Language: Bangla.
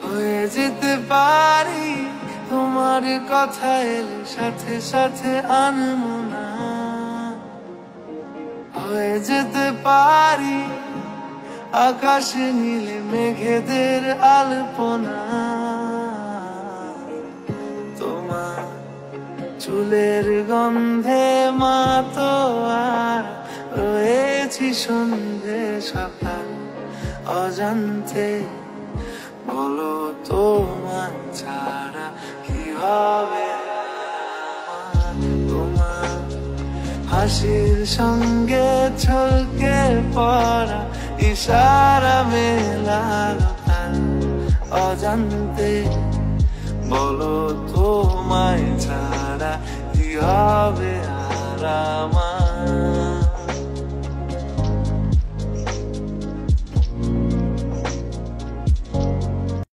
হয়ে যেতে পারি তোমার কথা এলে সাথে সাথে আনমনা, হয়ে যেতে পারি আকাশ নীলে মেঘেদের আলপনা। তোমার চুলের গন্ধে মাতোয়ার রয়েছি সন্ধে সকাল অজান্তে। বলো তোমার ছাড়া কি হবে আমার? তোমার হাসির সঙ্গে ছলকে পড়া ইশারা মেলালো তার অজান্তে। বলো তোমায় ছাড়া কি হবে আর আমার?